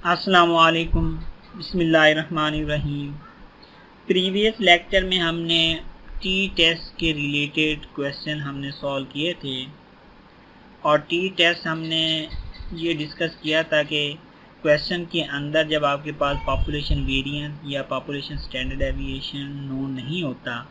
अस्सलामुअलैकुम बिस्मिल्लाहिर्रहमानिर्रहीम। Previous lecture में हमने टी टेस्ट के रिलेटेड क्वेश्चन हमने सॉल्व किए थे और टी टेस्ट हमने ये डिस्कस किया था कि क्वेश्चन के अंदर जब आपके पास पॉपुलेशन वेरिएंस या पॉपुलेशन स्टैंडर्ड डेविएशन नोन नहीं होता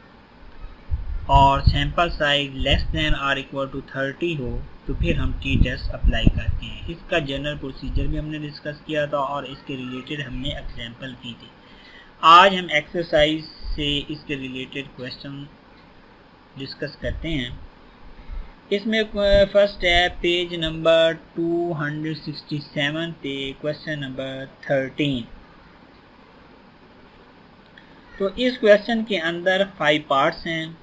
और sample size less than or equal to 30 हो तो फिर हम टी टेस्ट अप्लाई करते हैं। इसका जनरल प्रोसीजर भी हमने डिस्कस किया था और इसके रिलेटेड हमने एग्जांपल की थी। आज हम एक्सरसाइज से इसके रिलेटेड क्वेश्चन डिस्कस करते हैं। इसमें फर्स्ट है पेज नंबर 267 पे क्वेश्चन नंबर 13। तो इस क्वेश्चन के अंदर 5 पार्ट्स हैं।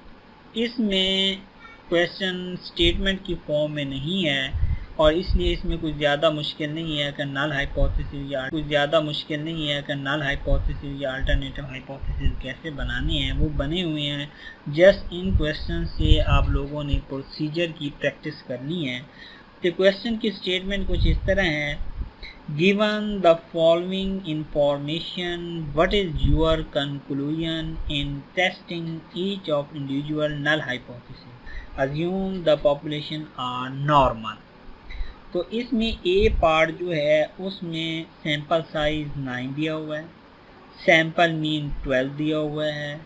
इसमें क्वेश्चन स्टेटमेंट की फॉर्म में नहीं है और इसलिए इसमें कुछ ज़्यादा मुश्किल नहीं है कि नल हाइपोथेसिस या अल्टरनेटिव हाइपोथेसिस कैसे बनाने हैं, वो बने हुए हैं। जस्ट इन क्वेश्चन से आप लोगों ने प्रोसीजर की प्रैक्टिस करनी है। तो क्वेश्चन की स्टेटमेंट कुछ इस तरह है, given the following information, what is your conclusion in testing each of individual null hypothesis? Assume the population are normal। तो इसमें ए पार्ट जो है उसमें सैंपल साइज 9 दिया हुआ है, सैंपल मीन 12 दिया हुआ है,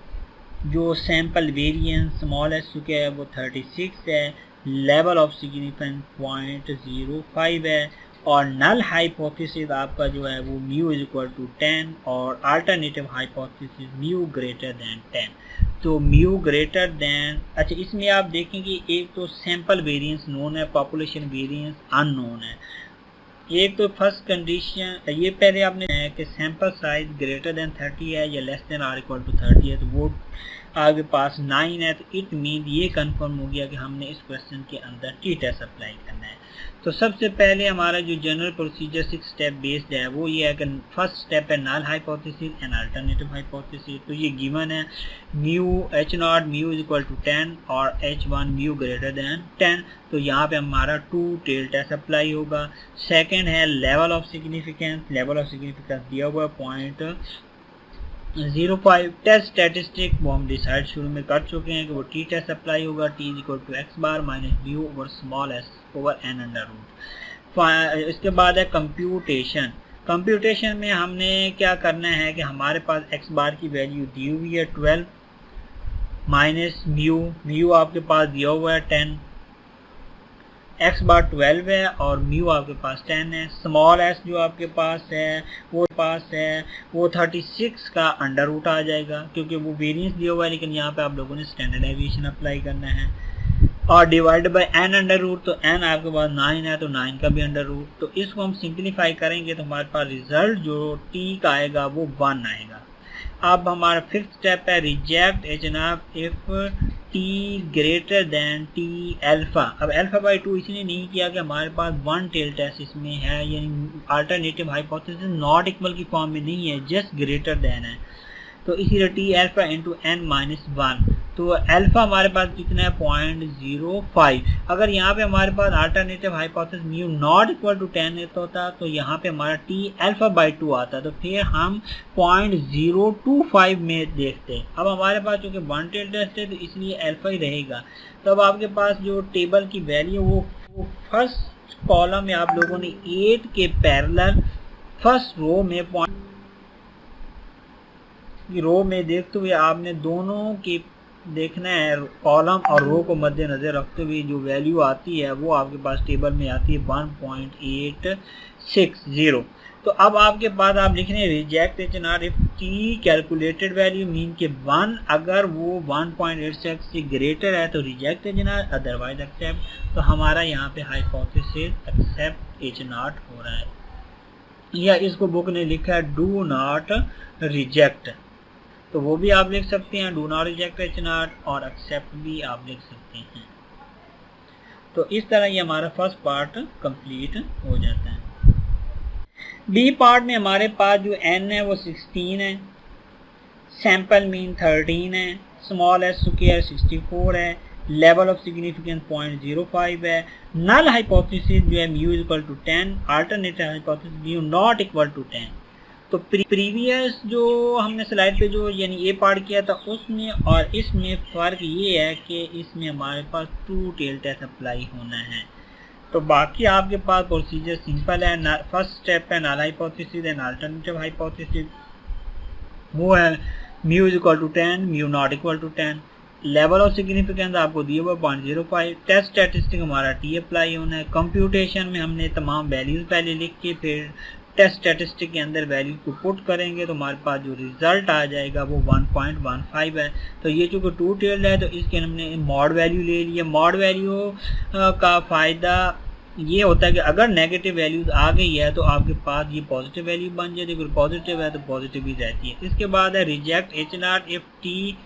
जो सैंपल वेरिएंस स्मॉल एस चुके है वो 36 है, लेवल ऑफ सिग्निफिकेंस 0.05 है और नल हाइपोथेसिस आपका जो है वो म्यू इज इक्वल टू 10 और alternative hypothesis mu greater than 10। तो म्यू ग्रेटर दैन, अच्छा इसमें आप देखें कि एक तो सैंपल वेरिएंस नोन है, पॉपुलेशन वेरिएंस अननोन है। एक तो फर्स्ट कंडीशन ये पहले आपने है कि सैंपल साइज ग्रेटर देन 30 है या less than or equal to 30 है, तो वो आपके पास 9 है। तो इट मीन ये कंफर्म हो गया कि हमने इस क्वेश्चन के अंदर टी टेस्ट अप्लाई करना है। तो सबसे पहले हमारा जो जनरल प्रोसीजर 6 स्टेप बेस्ड है वो ये है कि फर्स्ट स्टेप है null hypothesis and alternative hypothesis. तो ये गिवन है mu h0 mu is equal to 10 और h1 म्यू ग्रेटर देन 10। तो यहाँ पे हमारा 2 टेल टेस्ट अप्लाई होगा। सेकंड है लेवल ऑफ सिग्निफिकेंस दिया हुआ 0.05 टेस्ट स्टैटिस्टिक वो हम डिसाइड शुरू में कर चुके हैं कि वो टी टेस्ट अप्लाई होगा, t is equal to X bar minus mu over small S over N under root. इसके बाद है कंप्यूटेशन में हमने क्या करना है कि हमारे पास एक्स बार की वैल्यू दी हुई है 12 माइनस म्यू आपके पास दिया हुआ है 10, एक्स बार 12 है और म्यू आपके पास 10 है। स्मॉल एस जो आपके पास है वो 36 का अंडर रूट आ जाएगा क्योंकि वो वेरिएंस दिया हुआ है, लेकिन यहाँ पे आप लोगों ने स्टैंडर्ड डेविएशन अप्लाई करना है और divide by N under root. तो एन आपके पास 9 है तो 9 का भी अंडर रूट। तो इसको हम सिंप्लीफाई करेंगे तो हमारे पास रिजल्ट जो टी का आएगा वो 1 आएगा। अब हमारा फिफ्थ स्टेप है reject H if T greater than T alpha. अब अल्फा बाई 2 इसलिए नहीं किया कि हमारे पास 1 टेल टेस्ट इसमें है, यानी अल्टरनेटिव हाइपोथेसिस नॉट इक्वल की फॉर्म में नहीं है, जस्ट ग्रेटर देन है। तो इसीलिए T alpha into N minus 1। तो अल्फा हमारे पास कितना है 0.05। अगर यहाँ पे हमारे पास alternative hypothesis mu not equal to 10 होता तो यहाँ पे हमारा टी अल्फा बाई 2 आता, तो फिर हम 0.025 में देखते। अब हमारे पास चूँकि 1 टेल टेस्ट है तो इसलिए अल्फा ही रहेगा। तो अब आपके पास जो टेबल की वैल्यू वो फर्स्ट कॉलम में आप लोगों ने 8 के पैरेलल फर्स्ट रो में देखते हुए आपने दोनों की देखना है, कॉलम और रो को मद्देनजर रखते हुए जो वैल्यू आती है वो आपके पास टेबल में आती है 1.860। तो अब आपके पास आप लिख रहे हैं रिजेक्ट एच0 if T calculated value mean के 1, अगर वो 1.86 से ग्रेटर है तो रिजेक्ट एच0 अदरवाइज एक्सेप्ट। तो हमारा यहाँ पे हाइपोथेसिस एक्सेप्ट एच0 हो रहा है, या इसको बुक ने लिखा है डू नॉट रिजेक्ट, तो वो भी आप लिख सकते हैं डू नॉट रिजेक्ट एच0 और एक्सेप्ट भी आप लिख सकते हैं। तो इस तरह ये हमारा फर्स्ट पार्ट कंप्लीट हो जाता है। बी पार्ट में हमारे पास जो एन है वो 16 है, सैंपल मीन 13 है, स्मॉल एस स्क्वायर 64 है, लेवल ऑफ सिग्निफिकेंस 0.05 है। नल हाइपोथेसिस जो है mu equal to 10, alternative hypothesis mu not equal to 10। तो प्रीवियस जो हमने स्लाइड पे जो यानी ये पार्ट किया था उसमें और इसमें फ़र्क ये है कि इसमें हमारे पास 2 टेल टेस्ट अप्लाई होना है। तो बाकी आपके पास प्रोसीजर सिंपल है। फर्स्ट स्टेप है null hypothesis and alternative hypothesis, वो है mu equal to 10, mu not equal to 10। Level of significance आपको दिए हुआ 0.05। टेस्ट स्टैटिस्टिक हमारा टी अप्लाई होना है। कंप्यूटेशन में हमने तमाम वैल्यूज पहले लिख के फिर टेस्ट स्टैटिस्टिक के अंदर वैल्यू को पुट करेंगे तो हमारे पास जो रिजल्ट आ जाएगा वो 1.15 है। तो ये चूँकि 2 टेल्ड है तो इसके हमने मॉड वैल्यू ले लिया। मॉड वैल्यू का फ़ायदा ये होता है कि अगर नेगेटिव वैल्यूज आ गई है तो आपके पास ये पॉजिटिव वैल्यू बन जाती है, अगर पॉजिटिव है तो पॉजिटिव ही रहती है। इसके बाद है reject H0 if T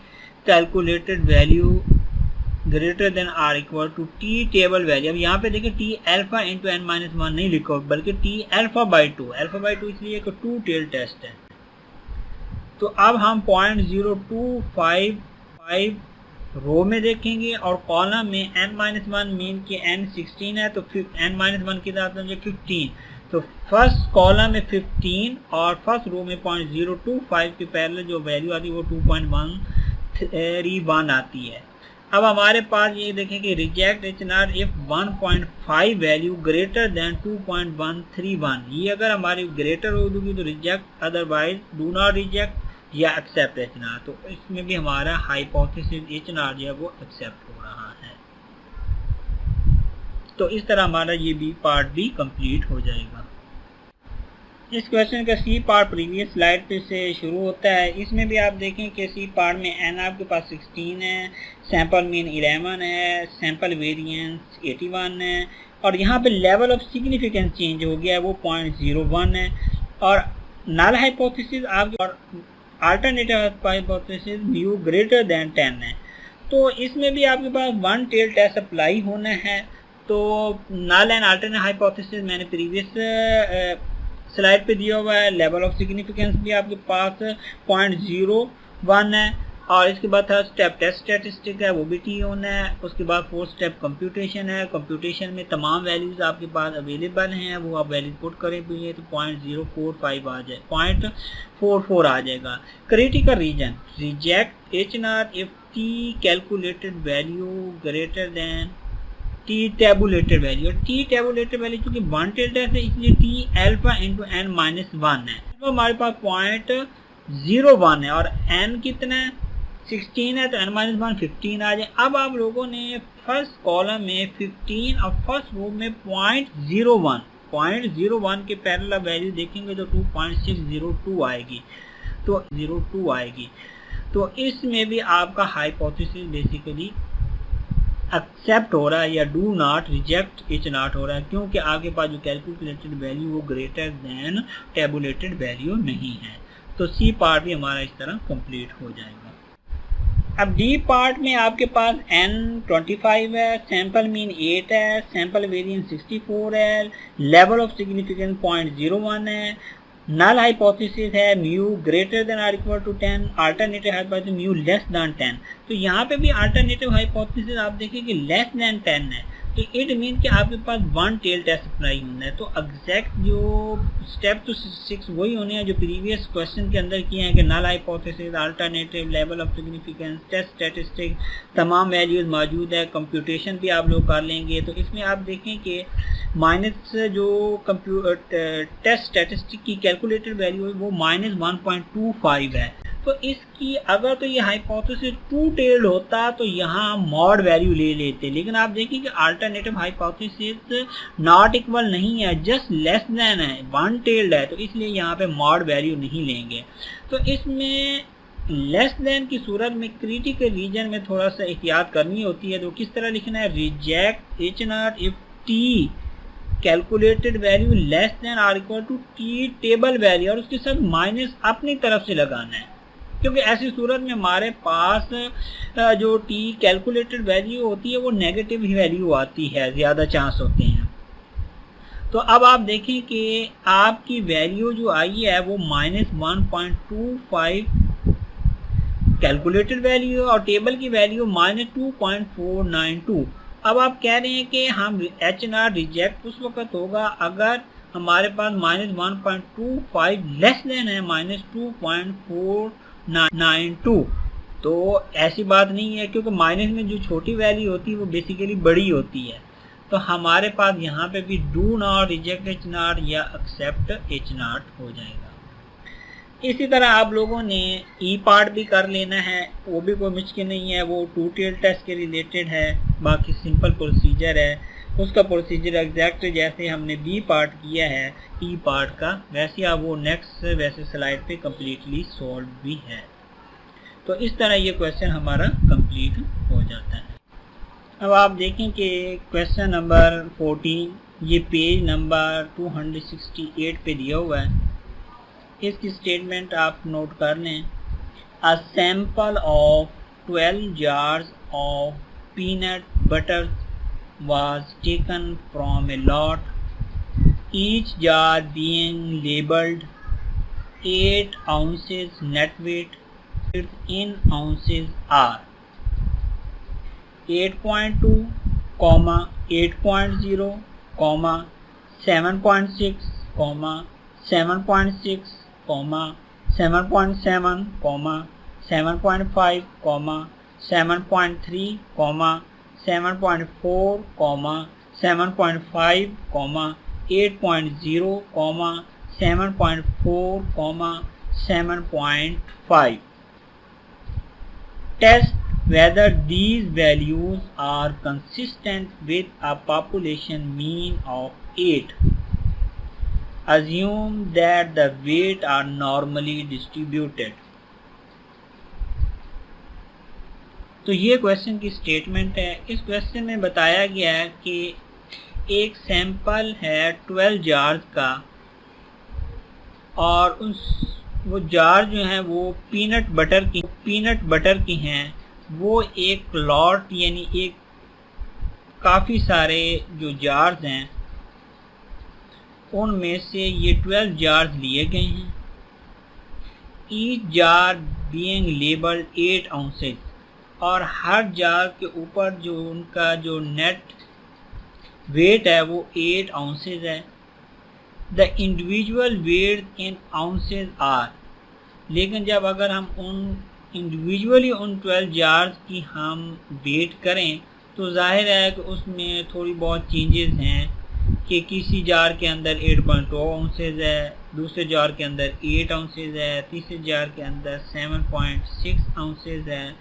calculated value greater than or equal to T table value. अब यहाँ पे देखिए T alpha into n minus 1 नहीं लिखा बल्कि T alpha by 2। Alpha by 2 इसलिए कि 2 टेल टेस्ट है। तो अब हम 0.0255 रो में देखेंगे और कॉलम में n-1 मीन के n 16 है तो n-1 की तरह समझे 15। तो फर्स्ट कॉलम में 15 और फर्स्ट रो में 0.025 के पैरेलल जो वैल्यू आती है वो 2.131 आती है। अब हमारे पास ये देखें कि reject H0 if 1.5 value greater then 2.131। ये अगर हमारी ग्रेटर होगी तो reject, otherwise do not reject या एक्सेप्ट H0। तो इसमें भी हमारा हाइपोथेसिस H0 जो है वो एक्सेप्ट हो रहा है। तो इस तरह हमारा ये भी पार्ट भी कंप्लीट हो जाएगा। इस क्वेश्चन का सी पार्ट प्रीवियस स्लाइड पे से शुरू होता है। इसमें भी आप देखें कि सी पार्ट में n आपके पास 16 है, सैंपल मीन 11 है, सैंपल वेरिएंस 81 है और यहाँ पे लेवल ऑफ सिग्निफिकेंस चेंज हो गया है वो 0.01 है। और नल हाइपोथेसिस आपके और alternative hypothesis mu greater then 10 है। तो इसमें भी आपके पास 1 टेल टेस्ट अप्लाई होना है। तो नल एंड अल्टरनेटिव हाइपोथेसिस मैंने प्रीवियस स्लाइड पे दिया हुआ है। लेवल ऑफ सिग्निफिकेंस भी आपके पास 0.01 है और इसके बाद थर्ड स्टेप टेस्ट स्टैटिस्टिक है वो भी टी होना है। उसके बाद फोर्थ स्टेप कंप्यूटेशन है। कंप्यूटेशन में तमाम वैल्यूज आपके पास अवेलेबल हैं, वो आप वैल्यूज पुट करें भी तो 0.045 आ जाए 0.44 आ जाएगा। Critical region reject H0 if T calculated value greater then T tabulated value. T tabulated value चूंकि 1 टेल टेस्ट है इसलिए T alpha into n minus 1 है। तो हमारे पास 0.01 है और n कितना है 16 है तो n माइनस 1 15 आ जाए। अब आप लोगों ने फर्स्ट कॉलम में 15 और फर्स्ट रो में 0.01 के पैरेलल वैल्यू देखेंगे तो 2.602 आएगी तो 02 आएगी। तो इसमें भी आपका हाइपोथेसिस बेसिकली एक्सेप्ट हो रहा है या डू नॉट रिजेक्ट H0 हो रहा है क्योंकि आपके पास जो कैलकुलेटेड वैल्यू वो ग्रेटर देन टेबुलेटेड वैल्यू नहीं है। तो सी पार्ट भी हमारा इस तरह कंप्लीट हो जाएगा। अब डी पार्ट में आपके पास n 25 है, सैंपल मीन 8 है, सैंपल वेरिएंस 64 है, लेवल ऑफ सिग्निफिकेंस 0.01 है, नल हाइपोथेसिस है mu greater than or equal to 10, alternative hypothesis mu less than 10। तो यहाँ पे भी अल्टरनेटिव हाइपोथेसिस आप देखें कि लेस देन 10 है तो इट मीन कि आपके पास 1 टेल टेस्ट अप्लाई होना है। तो एग्जैक्ट जो स्टेप तो 6 वही होने हैं जो प्रीवियस क्वेश्चन के अंदर किए हैं कि null hypothesis, alternative, level of significance, test statistic तमाम वैल्यूज मौजूद है। कंप्यूटेशन भी आप लोग कर लेंगे। तो इसमें आप देखें कि माइनस जो टेस्ट स्टैटिस्टिक की कैलकुलेटेड वैल्यू है वो -1.25 है। तो इसकी अगर तो ये हाइपोथेसिस 2 टेल्ड होता तो यहाँ मॉड वैल्यू ले लेते, लेकिन आप देखिए कि अल्टरनेटिव हाइपोथेसिस नॉट इक्वल नहीं है, जस्ट लेस देन है, 1 टेल्ड है, तो इसलिए यहाँ पे मॉड वैल्यू नहीं लेंगे। तो इसमें लेस देन की सूरत में क्रिटिकल रीजन में थोड़ा सा एहतियात करनी होती है। तो किस तरह लिखना है, reject H0 if T calculated value less than or equal to T table value और उसके साथ माइनस अपनी तरफ से लगाना है, क्योंकि ऐसी सूरत में हमारे पास जो टी कैलकुलेटेड वैल्यू होती है वो नेगेटिव ही वैल्यू आती है, ज़्यादा चांस होते हैं। तो अब आप देखें कि आपकी वैल्यू जो आई है वो -1.25 कैलकुलेटेड वैल्यू और टेबल की वैल्यू -2.492। अब आप कह रहे हैं कि हम H0 रिजेक्ट उस वक्त होगा अगर हमारे पास -1.25 लेस देन है -2.492। तो ऐसी बात नहीं है, क्योंकि माइनस में जो छोटी वैल्यू होती है वो बेसिकली बड़ी होती है। तो हमारे पास यहाँ पे भी डू नॉट रिजेक्ट H0 या एक्सेप्ट H0 हो जाएगा। इसी तरह आप लोगों ने ई पार्ट भी कर लेना है, वो भी कोई मुश्किल नहीं है, वो टू टेल टेस्ट के रिलेटेड है, बाकी सिंपल प्रोसीजर है। उसका प्रोसीजर एग्जैक्ट जैसे हमने बी पार्ट किया है ई पार्ट का, वैसे आप वो नेक्स्ट वैसे स्लाइड पे कम्प्लीटली सॉल्व भी है। तो इस तरह ये क्वेश्चन हमारा कंप्लीट हो जाता है। अब आप देखें कि क्वेश्चन नंबर 14 ये पेज नंबर 268 पे दिया हुआ है। इसकी स्टेटमेंट आप नोट कर लें। A sample of 12 jars of peanut butter was taken from a lot, each jar being labeled 8 ounces net weight in ounces are 8.2, 8.0, 7.6, 7.6, 7.7, 7.5, 7.3, 7.4, 7.5, 8.0, 7.4, 7.5. Test whether these values are consistent with a population mean of 8. Assume that the weight are normally distributed. तो ये question की statement है। इस question में बताया गया है कि एक सैंपल है 12 जार्स का, और वो जार जो हैं वो पीनट बटर की हैं। वो एक लॉट यानी एक काफ़ी सारे जो जार्स हैं उनमें से ये 12 जार्स लिए गए हैं। Each jar being labelled 8 ounces, और हर जार के ऊपर जो उनका जो नेट वेट है वो 8 ounces है। The individual weight in ounces are, लेकिन जब अगर हम उन इंडिविजुअली उन 12 जार्स की हम वेट करें तो जाहिर है कि उसमें थोड़ी बहुत चेंजेस हैं कि किसी जार के अंदर 8.2 ounces है, दूसरे जार के अंदर 8 ounces है, तीसरे जार के अंदर 7.6 ounces है।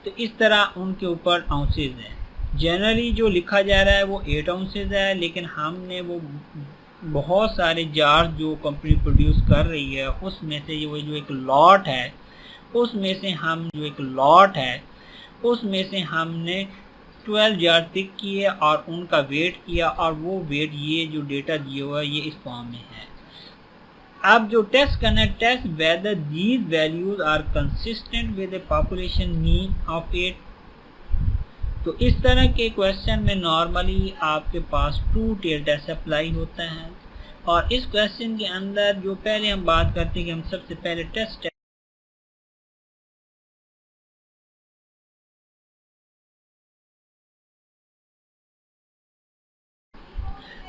तो इस तरह उनके ऊपर ounces है। जनरली जो लिखा जा रहा है वो 8 ounces है, लेकिन हमने वो बहुत सारे जार जो कंपनी प्रोड्यूस कर रही है उसमें से ये जो एक लॉट है उसमें से हमने 12 जार पिक किए और उनका वेट किया, और वो वेट ये जो डेटा दिया हुआ है ये इस फॉर्म में है। अब जो टेस्ट करना है, test whether these values are consistent with the population mean of 8। तो इस तरह के क्वेश्चन में नॉर्मली आपके पास 2 टेल टेस्ट अप्लाई होता है। और इस क्वेश्चन के अंदर जो पहले हम बात करते हैं कि हम सबसे पहले टेस्ट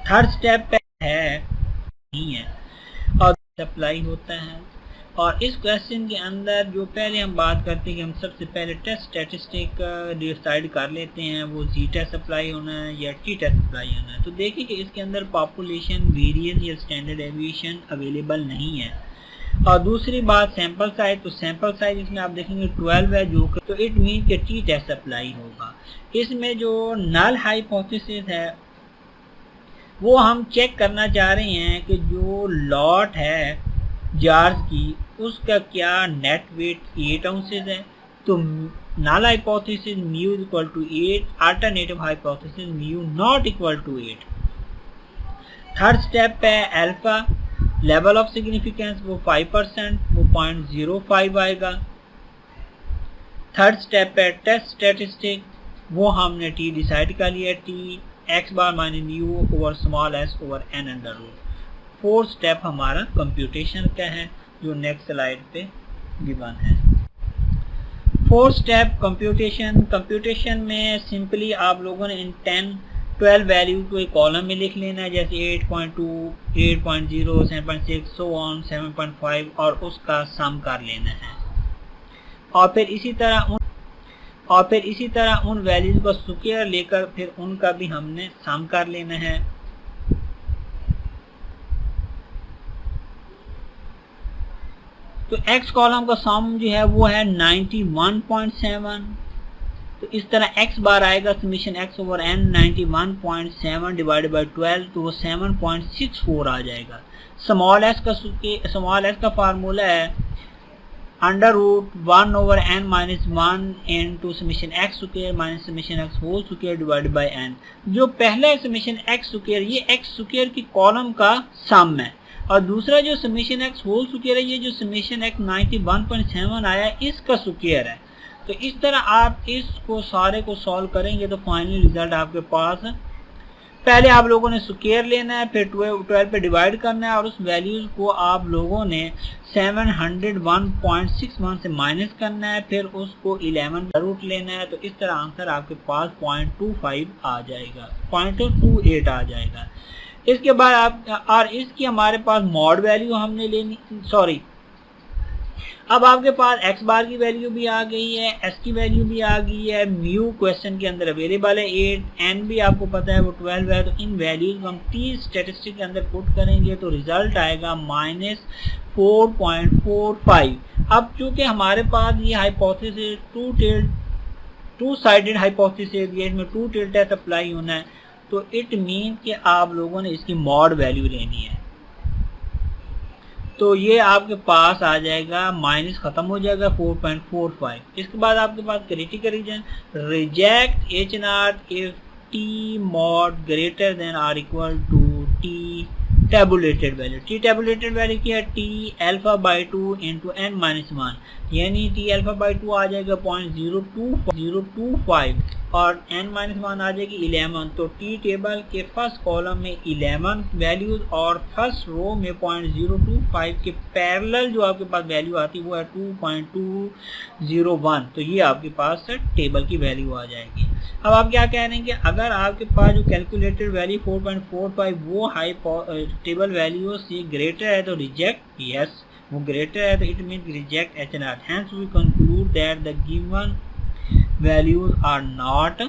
थर्ड स्टेप पे है नहीं है और अप्लाई होता है। और इस क्वेश्चन के अंदर जो पहले हम बात करते हैं कि हम सबसे पहले टेस्ट स्टैटिस्टिक डिसाइड कर लेते हैं, वो जी टेस्ट अप्लाई होना है या टी टेस्ट अप्लाई होना है। तो देखिए कि इसके अंदर पॉपुलेशन वेरिएंस या स्टैंडर्ड एविएशन अवेलेबल नहीं है। और दूसरी बात सैंपल साइज, तो सैंपल साइज इसमें आप देखेंगे 12 है, जो तो इट मीन कि टी टेस्ट अप्लाई होगा। इसमें जो नल हाइपोथेसिस है वो हम चेक करना चाह रहे हैं कि जो लॉट है जार्स की उसका क्या नेट वेट 8 ounces है। तो null hypothesis mu equal to 8, alternative hypothesis mu not equal to 8। Third step पे अल्फा लेवल ऑफ सिग्निफिकेंस वो 5%, वो 0.05 आएगा। थर्ड स्टेप पे टेस्ट स्टैटिस्टिक वो हमने टी डिसाइड कर लिया, T X bar minus mu over small S over N under root. Fourth step हमारा कंप्यूटेशन का है जो नेक्स्ट स्लाइड पे गिवन है। फोर्थ स्टेप कंप्यूटेशन में सिंपली आप लोगों ने इन 10-12 वैल्यू को एक कॉलम में लिख लेना है, जैसे 8.2, 8.0, 7.6, so on, 7.5 और उसका सम कर लेना है। और फिर इसी तरह उन वैल्यूज को स्क्वायर लेकर फिर उनका भी हमने सम कर लेना है। तो x कॉलम का सम जो है वो है 91.7। तो इस तरह x बार आएगा summation x over n 91.7 divided by 12, तो वो 7.64 आ जाएगा। स्मॉल s का फार्मूला है under root 1 over n minus 1 into summation x square minus summation x whole square divided by n। जो पहला है समीशन x स्क्वायर, ये x स्क्वायर की कॉलम का सम है, और दूसरा जो समीशन x होल स्क्वायर है, ये जो समीशन x 91.7 आया है इसका स्क्वायर है। तो इस तरह आप इसको सारे को सॉल्व करेंगे तो फाइनल रिजल्ट आपके पास, पहले आप लोगों ने स्क्वायर लेना है, फिर 12 पे डिवाइड करना है और उस वैल्यूज को आप लोगों ने 701.61 से माइनस करना है, फिर उसको 11 का रूट लेना है। तो इस तरह आंसर आपके पास 0.25 आ जाएगा, 0.28 आ जाएगा। इसके बाद आप और इसकी हमारे पास मॉड वैल्यू हमने लेनी, सॉरी, अब आपके पास x बार की वैल्यू भी आ गई है, s की वैल्यू भी आ गई है, म्यू क्वेश्चन के अंदर अवेलेबल है 8, n भी आपको पता है वो 12 है। तो इन वैल्यूज को हम t स्टेटिस्टिक के अंदर पुट करेंगे तो रिजल्ट आएगा -4.45। अब चूंकि हमारे पास ये हाइपोथेसिस टू साइडेड हाइपोथेसिस है, इसमें टू टेल टेस्ट अप्लाई होना है, तो इट मीन कि आप लोगों ने इसकी मॉड वैल्यू लेनी है। तो ये आपके पास आ जाएगा, माइनस खत्म हो जाएगा 4.45। इसके बाद आपके पास critical region, reject H0 if t mod greater than or equal to t tabulated value. t tabulated value क्या है, t alpha by 2 into n minus 1, यानी t अल्फा बाई 2 आ जाएगा 0.025 और n माइनस 1 आ जाएगी 11। तो t टेबल के first column में 11 values और फर्स्ट रो में 0.025 के पैरेलल जो आपके पास वैल्यू आती है वो है 2.201। तो ये आपके पास टेबल की वैल्यू आ जाएगी। अब आप क्या कह रहे हैं कि अगर आपके पास जो कैलकुलेटेड वैल्यू 4.45 वो हाई टेबल वैल्यू से ग्रेटर है तो रिजेक्ट, यस वो ग्रेटर है तो it mean reject H0। Hence we conclude that the given values are not